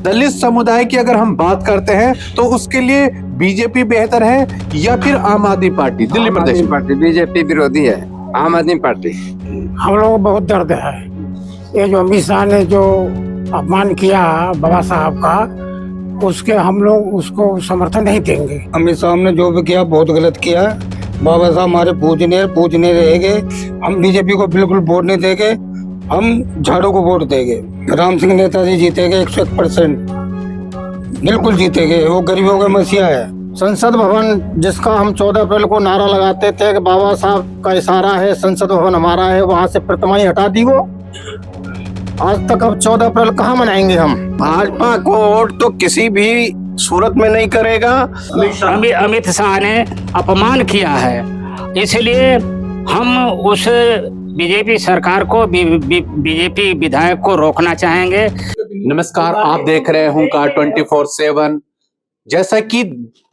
दलित समुदाय की अगर हम बात करते हैं तो उसके लिए बीजेपी बेहतर है या फिर आम आदमी पार्टी दिल्ली प्रदेश में? पार्टी बीजेपी विरोधी है, आम आदमी पार्टी। हम लोगों को बहुत दर्द है। ये जो अमित शाह ने जो अपमान किया बाबा साहब का, उसके हम लोग उसको समर्थन नहीं देंगे। अमित शाह ने जो भी किया बहुत गलत किया। बाबा साहब हमारे पूजने रहेंगे। हम बीजेपी को बिल्कुल वोट नहीं देंगे, हम झाड़ू को वोट देंगे। राम सिंह नेताजी जीतेंगे 101%, बिल्कुल जीतेंगे। वो गरीबों का मसीहा है। संसद भवन जिसका हम 14 अप्रैल को नारा लगाते थे कि बाबा साहब का इशारा है, संसद भवन हमारा है, वहाँ से प्रतिमा ही हटा दी। वो आज तक अब 14 अप्रैल कहाँ मनाएंगे हम? भाजपा को वोट तो किसी भी सूरत में नहीं करेगा। अमित शाह ने अपमान किया है, इसलिए हम उस बीजेपी सरकार को बीजेपी विधायक को रोकना चाहेंगे। नमस्कार, आप देख रहे हैं का 24/7। जैसा कि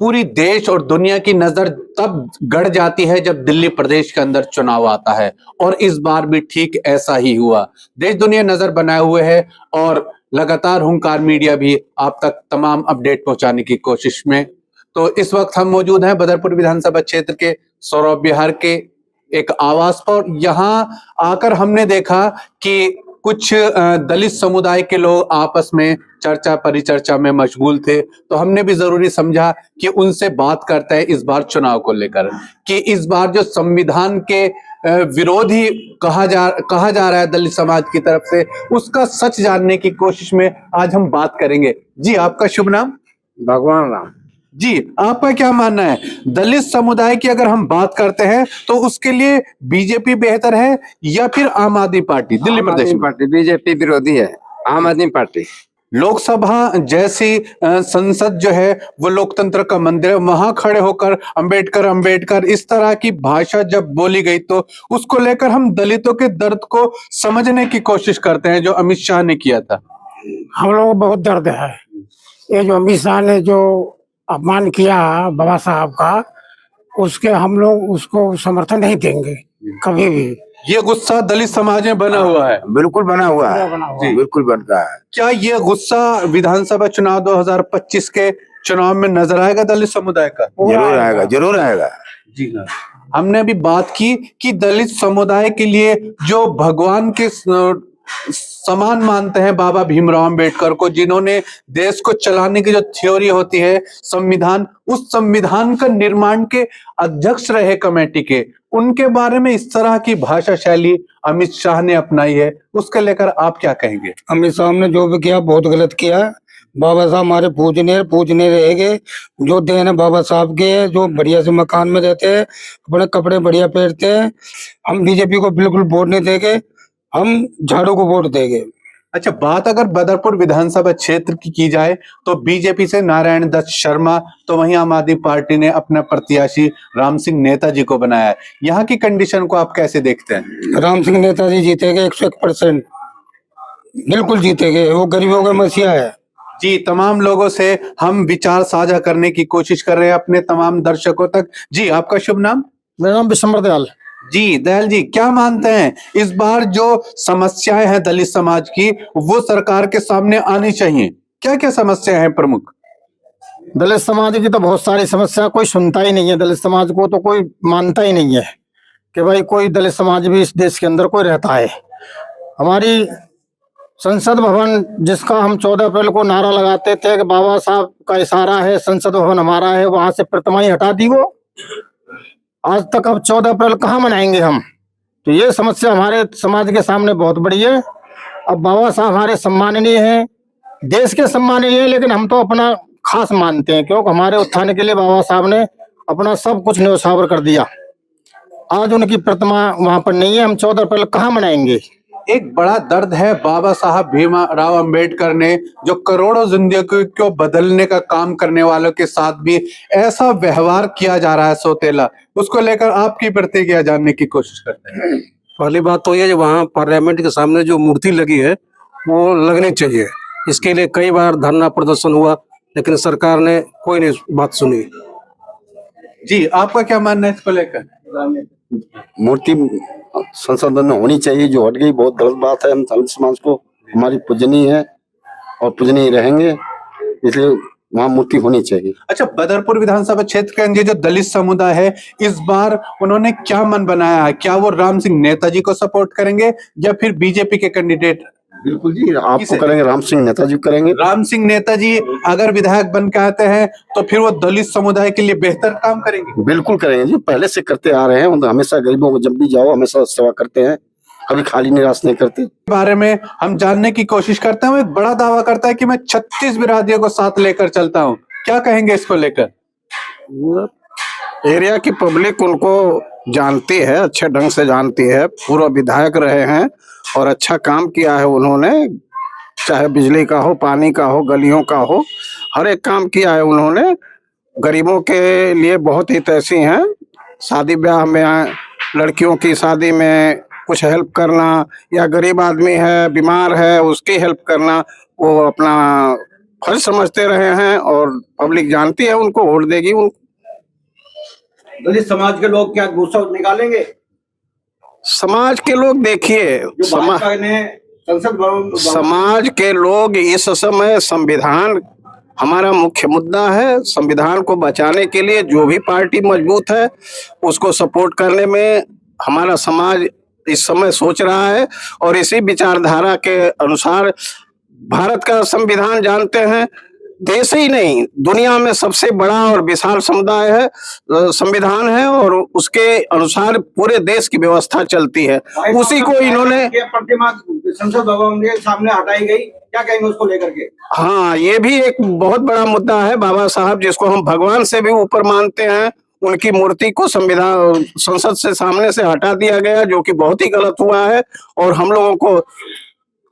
पूरी देश और दुनिया की नजर तब गड़ जाती है जब दिल्ली प्रदेश के अंदर चुनाव आता है, और इस बार भी ठीक ऐसा ही हुआ। देश दुनिया नजर बनाए हुए है और लगातार हुंकार मीडिया भी आप तक तमाम अपडेट पहुंचाने की कोशिश में। तो इस वक्त हम मौजूद हैं बदरपुर विधानसभा क्षेत्र के सौरभ विहार के एक आवास पर। यहाँ आकर हमने देखा कि कुछ दलित समुदाय के लोग आपस में चर्चा परिचर्चा में मशगूल थे, तो हमने भी जरूरी समझा कि उनसे बात करते हैं इस बार चुनाव को लेकर, कि इस बार जो संविधान के विरोधी कहा जा रहा है दलित समाज की तरफ से, उसका सच जानने की कोशिश में आज हम बात करेंगे। जी, आपका शुभ नाम? भगवान राम जी, आपका क्या मानना है? दलित समुदाय की अगर हम बात करते हैं तो उसके लिए बीजेपी बेहतर है या फिर आम आदमी पार्टी दिल्ली प्रदेश में? पार्टी बीजेपी विरोधी है, आम आदमी पार्टी। लोकसभा जैसी संसद जो है वो लोकतंत्र का मंदिर है, वहां खड़े होकर अंबेडकर इस तरह की भाषा जब बोली गई तो उसको लेकर हम दलितों के दर्द को समझने की कोशिश करते हैं, जो अमित शाह ने किया था। हम लोगों को बहुत दर्द है। ये जो अमित शाह ने जो अपमान किया बाबा साहब का, उसके हम लोग उसको समर्थन नहीं देंगे कभी भी। ये गुस्सा दलित समाज में बना हुआ है। बिल्कुल बना हुआ है, बिल्कुल बन रहा है। क्या ये गुस्सा विधानसभा चुनाव 2025 के चुनाव में नजर आएगा दलित समुदाय का? जरूर आएगा, जरूर आएगा। जी हाँ, हमने अभी बात की कि दलित समुदाय के लिए जो भगवान के समान मानते हैं बाबा भीमराव अंबेडकर को, जिन्होंने देश को चलाने की जो थ्योरी होती है संविधान, उस संविधान का निर्माण के अध्यक्ष रहे कमेटी के, उनके बारे में इस तरह की भाषा शैली अमित शाह ने अपनाई है, उसके लेकर आप क्या कहेंगे? अमित शाह ने जो भी किया बहुत गलत किया। बाबा साहब हमारे पूजने रहेंगे। जो देन है बाबा साहब के, जो बढ़िया से मकान में रहते हैं, अपने कपड़े बढ़िया पहनते हैं। हम बीजेपी को बिल्कुल वोट नहीं देंगे, हम झाड़ू को वोट देंगे। अच्छा, बात अगर बदरपुर विधानसभा क्षेत्र की जाए तो बीजेपी से नारायण दत्त शर्मा, तो वहीं आम आदमी पार्टी ने अपना प्रत्याशी राम सिंह नेताजी को बनाया है। यहाँ की कंडीशन को आप कैसे देखते हैं? राम सिंह नेताजी जीतेंगे 101%, बिल्कुल जीतेंगे। वो गरीबों का मसीहा है। जी, तमाम लोगों से हम विचार साझा करने की कोशिश कर रहे हैं अपने तमाम दर्शकों तक। जी, आपका शुभ नाम? मेरा नाम विशंबर दयाल। जी, दयाल जी, क्या मानते हैं इस बार जो समस्याएं हैं दलित समाज की, वो सरकार के सामने आनी चाहिए? क्या क्या समस्या है प्रमुख? दलित समाज की तो बहुत सारी समस्या, कोई सुनता ही नहीं है। दलित समाज को तो कोई मानता ही नहीं है कि भाई कोई दलित समाज भी इस देश के अंदर कोई रहता है। हमारी संसद भवन जिसका हम 14 अप्रैल को नारा लगाते थे कि बाबा साहब का इशारा है, संसद भवन हमारा है, वहां से प्रतिमा ही हटा दी। वो आज तक अब 14 अप्रैल कहाँ मनाएंगे हम? तो ये समस्या हमारे समाज के सामने बहुत बड़ी है। अब बाबा साहब हमारे सम्माननीय हैं, देश के सम्माननीय हैं, लेकिन हम तो अपना खास मानते हैं, क्योंकि हमारे उत्थान के लिए बाबा साहब ने अपना सब कुछ न्योछावर कर दिया। आज उनकी प्रतिमा वहां पर नहीं है, हम 14 अप्रैल कहाँ मनाएंगे? एक बड़ा दर्द है बाबा साहब भीमराव अंबेडकर ने जो करोड़ों जिंदगी को बदलने का काम करने वालों के साथ भी ऐसा व्यवहार किया जा रहा है सौतेला, उसको लेकर आपकी प्रतिक्रिया जानने की कोशिश करते हैं। पहली बात तो ये वहाँ पार्लियामेंट के सामने जो मूर्ति लगी है वो लगनी चाहिए। इसके लिए कई बार धरना प्रदर्शन हुआ, लेकिन सरकार ने कोई नहीं बात सुनी। जी, आपका क्या मानना है इसको लेकर? मूर्ति संसद में होनी चाहिए, जो हट गई बहुत गलत बात है। हम दलित समाज को हमारी पूजनीय है, और पूजनीय रहेंगे, इसलिए वहाँ मूर्ति होनी चाहिए। अच्छा, बदरपुर विधानसभा क्षेत्र के अंदर जो दलित समुदाय है, इस बार उन्होंने क्या मन बनाया है? क्या वो राम सिंह नेताजी को सपोर्ट करेंगे या फिर बीजेपी के कैंडिडेट? बिल्कुल जी, आपको किसे? करेंगे, राम सिंह नेताजी करेंगे। राम सिंह नेताजी अगर विधायक बन के आते हैं तो फिर वो दलित समुदाय के लिए बेहतर काम करेंगे। बिल्कुल करेंगे जी, पहले से करते आ रहे हैं, मतलब हमेशा गरीबों को जब भी जाओ हमेशा सेवा करते हैं, कभी खाली निराश नहीं करते। के बारे में हम जानने की कोशिश करते हैं। वो एक बड़ा दावा करता है कि मैं 36 बिरादरियों को साथ लेकर चलता हूँ। क्या कहेंगे इसको लेकर? एरिया की पब्लिक उनको जानती है, अच्छे ढंग से जानती है, पूर्व विधायक रहे हैं और अच्छा काम किया है उन्होंने, चाहे बिजली का हो, पानी का हो, गलियों का हो, हर एक काम किया है उन्होंने। गरीबों के लिए बहुत ही तैसी हैं, शादी ब्याह में, लड़कियों की शादी में कुछ हेल्प करना, या गरीब आदमी है, बीमार है, उसकी हेल्प करना, वो अपना फर्ज समझते रहे हैं और पब्लिक जानती है उनको, वोट देगी उनको। दलित समाज के लोग क्या गुस्सा निकालेंगे? समाज के लोग देखिए, जो भाजपा ने संसद भवन समाज के लोग इस समय संविधान हमारा मुख्य मुद्दा है, संविधान को बचाने के लिए जो भी पार्टी मजबूत है उसको सपोर्ट करने में हमारा समाज इस समय सोच रहा है। और इसी विचारधारा के अनुसार भारत का संविधान जानते हैं, देश ही नहीं दुनिया में सबसे बड़ा और विशाल समुदाय है, संविधान है, और उसके अनुसार पूरे देश की व्यवस्था चलती है। उसी को इन्होंने प्रतिमा संसद भवन के सामने हटाई गई, क्या कहेंगे उसको लेकर के? हाँ, ये भी एक बहुत बड़ा मुद्दा है। बाबा साहब जिसको हम भगवान से भी ऊपर मानते हैं, उनकी मूर्ति को संविधान संसद से सामने से हटा दिया गया, जो कि बहुत ही गलत हुआ है। और हम लोगों को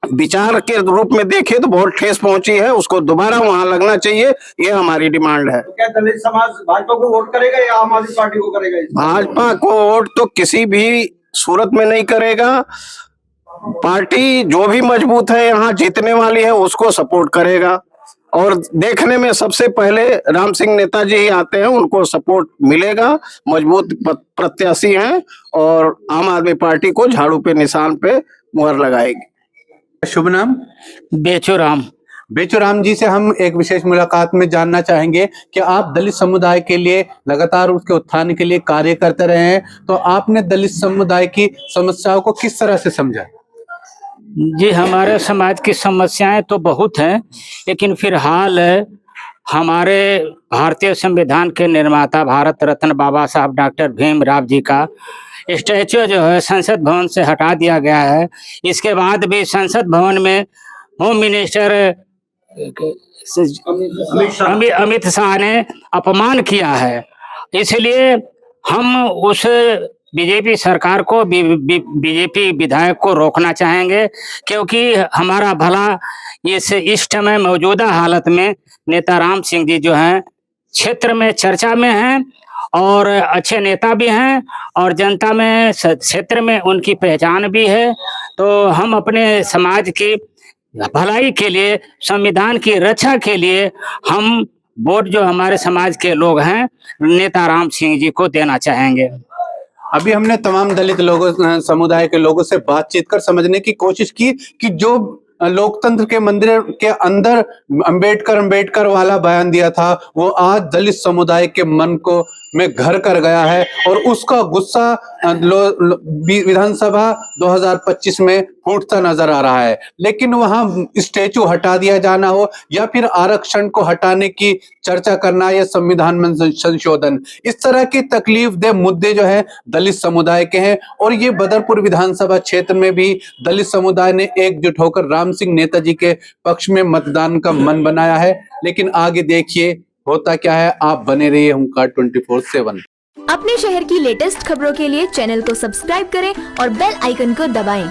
विचार के रूप में देखे तो बहुत ठेस पहुंची है, उसको दोबारा वहां लगना चाहिए, ये हमारी डिमांड है। तो क्या दलित समाज भाजपा को वोट करेगा या आम आदमी पार्टी को करेगा? भाजपा को वोट तो किसी भी सूरत में नहीं करेगा। पार्टी जो भी मजबूत है, यहाँ जीतने वाली है, उसको सपोर्ट करेगा। और देखने में सबसे पहले राम सिंह नेताजी ही आते हैं, उनको सपोर्ट मिलेगा, मजबूत प्रत्याशी हैं, और आम आदमी पार्टी को झाड़ू पे निशान पे मुहर लगाएगी। शुभ नाम? बेचूराम। बेचूराम जी से हम एक विशेष मुलाकात में जानना चाहेंगे कि आप दलित समुदाय के लिए लगातार उसके उत्थान के लिए कार्य करते रहे हैं, तो आपने दलित समुदाय की समस्याओं को किस तरह से समझा? जी, हमारे समाज की समस्याएं तो बहुत हैं, लेकिन फिलहाल हमारे भारतीय संविधान के निर्माता भारत रत्न बाबा साहब डॉक्टर भीमराव जी का स्टैच्यू जो है संसद भवन से हटा दिया गया है। इसके बाद भी संसद भवन में होम मिनिस्टर अमित शाह ने अपमान किया है। इसलिए हम उस बीजेपी सरकार को, बीजेपी विधायक को रोकना चाहेंगे, क्योंकि हमारा भला इस समय मौजूदा हालत में नेता राम सिंह जी जो हैं क्षेत्र में चर्चा में हैं और अच्छे नेता भी हैं, और जनता में क्षेत्र में उनकी पहचान भी है। तो हम अपने समाज की भलाई के लिए, संविधान की रक्षा के लिए हम वोट जो हमारे समाज के लोग हैं नेता राम सिंह जी को देना चाहेंगे। अभी हमने तमाम दलित लोगों, समुदाय के लोगों से बातचीत कर समझने की कोशिश की कि जो लोकतंत्र के मंदिर के अंदर अंबेडकर वाला बयान दिया था, वो आज दलित समुदाय के मन को में घर कर गया है, और उसका गुस्सा विधानसभा 2025 में फूटता नजर आ रहा है। लेकिन वहां स्टैचू हटा दिया जाना हो, या फिर आरक्षण को हटाने की चर्चा करना, या संविधान में संशोधन, इस तरह के तकलीफ दे मुद्दे जो है दलित समुदाय के हैं। और ये बदरपुर विधानसभा क्षेत्र में भी दलित समुदाय ने एकजुट होकर राम सिंह नेताजी के पक्ष में मतदान का मन बनाया है। लेकिन आगे देखिए होता क्या है। आप बने रहिए हुंकार 24/7। अपने शहर की लेटेस्ट खबरों के लिए चैनल को सब्सक्राइब करें और बेल आइकन को दबाएं।